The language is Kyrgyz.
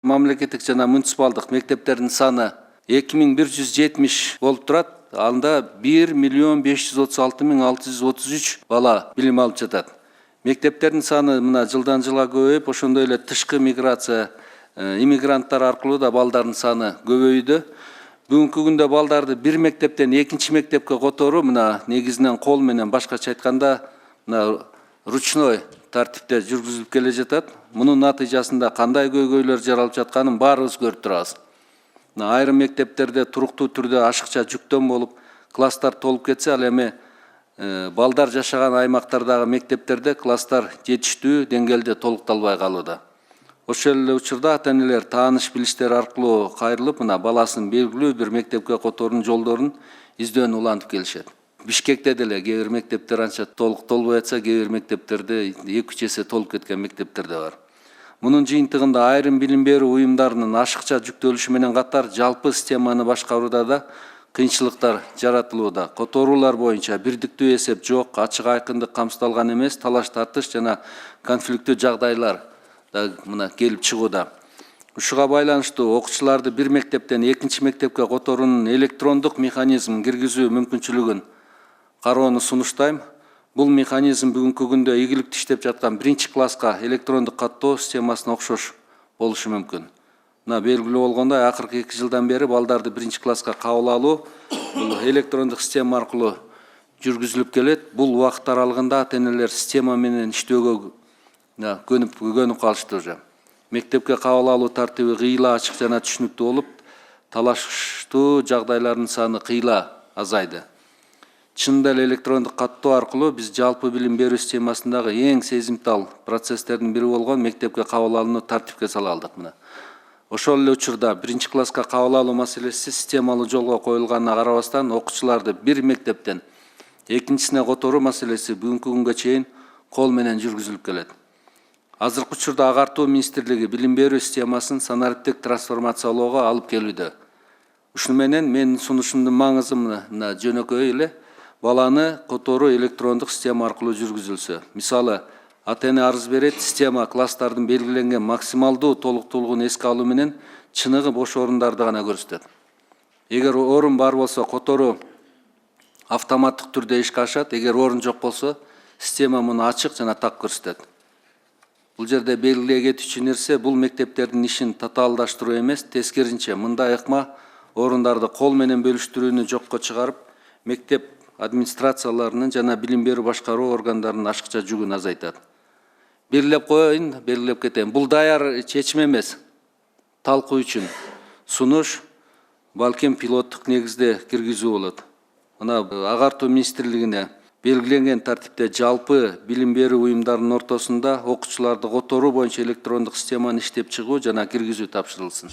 Мамлекеттик жана муниципалдык мектептердин саны 2170 болуп турат. Анда 1.536.633 бала билим алып жатат. Мектептердин саны мына жылдан жылга көбөйүп, ошондой эле тышкы миграция, иммигранттар аркылуу да балдардын саны көбөйдү. Бүгүнкү күндө балдарды бир мектептен экинчи мектепке которуу мына негизинен кол менен, башкача айтканда, мына ручной тартипте жүргүзүлүп келе жатат. Мунун натыйжасында кандай көйгөйлөр жаралып жатканын баарыбыз көрүп турабыз. Айрым мектептерде туруктуу түрдө ашыкча жүктөн болуп, класстар толуп кетсе, ал эми балдар жашаган аймактардагы мектептерде класстар жетиштүү деңгээлде толукталбай калууда. Ошол эле учурда ата-энелер тааныш билиштер аркылуу кайрылып, мына баласын белгилүү бир мектепке которуунун жолдорун издөөнү улантып келишет. Бишкекте деле кээ бир мектептер анча толук толбой атса, кээ бир мектептерде 2-3 эсе толуп кеткен мектептер да бар. Мунун жыйынтыгында айрым билим берүү уюмдарынын ашыкча жүктөлүшү менен катар жалпы системаны башкарууда да кыйынчылыктар жаратылууда. Которуулар боюнча бирдиктүү эсеп жок, ачык айкындык камсыздалган эмес, талаш тартыш жана конфликттүү жагдайлар да мына келип чыгууда. Ушуга байланыштуу окуучуларды бир мектептен экинчи мектепке которуунун электрондук механизмин киргизүү мүмкүнчүлүгүн кароону сунуштайм. Бул механизм бүгүнкү күндө ийгиликтүү иштеп жаткан биринчи класска электрондук каттоо системасына окшош болушу мүмкүн. Мына белгилүү болгондой, акыркы 2 жылдан бери балдарды биринчи класска кабыл алуу бул электрондук система аркылуу жүргүзүлүп келет. Бул убакыт аралыгында ата-энелер система менен иштөөгө көнүп калышты уже. Мектепке кабыл алуу тартиби кыйла, ачык жана түшүнүктүү болуп, талаштуу жагдайлардын саны кыйла азайды. Чынында эле электрондук каттоо аркылуу биз жалпы билим берүү системасындагы эң сезимтал процесстердин бири болгон мектепке кабыл алууну тартипке сала алдык. Мына ошол эле учурда биринчи класска кабыл алуу маселеси системалуу жолго коюлганына карабастан, окуучуларды бир мектептен экинчисине которуу маселеси бүгүнкү күнгө чейин кол менен жүргүзүлүп келет. Азыркы учурда Агартуу министрлиги билим берүү системасын санариптик трансформациялоого алып келүүдө. Ушуну менен менин сунушумдун маңызы мына жөнөкөй эле баланы которуу электрондук система аркылуу жүргүзүлсө. Мисалы, ата-эне арыз берет, система класстардын белгиленген максималдуу толуктуулугун эске алуу менен чыныгы бош орундарды гана көрсөтөт. Эгер орун бар болсо, которуу автоматтык түрдө ишке ашат. Эгер орун жок болсо, система муну ачык жана так көрсөтөт. Бул жерде белгилей кетүүчү нерсе, бул мектептердин ишин татаалдаштыруу эмес, тескерисинче мындай ыкма орундарды кол менен бөлүштүрүүнү жокко чыгарып, мектеп администрацияларынын жана билим берүү башкаруу органдарынын ашыкча жүгүн азайтат. Белгилеп коеюн, белгилеп кетейин. Бул даяр чечим эмес. Талкуу үчүн сунуш, балким пилоттук негизде киргизүү болот. Мына Агартуу министрлигине белгиленген тартипте жалпы билим берүү уюмдарынын ортосунда окуучуларды которуу боюнча электрондук системаны иштеп чыгуу жана киргизүү тапшырылсын.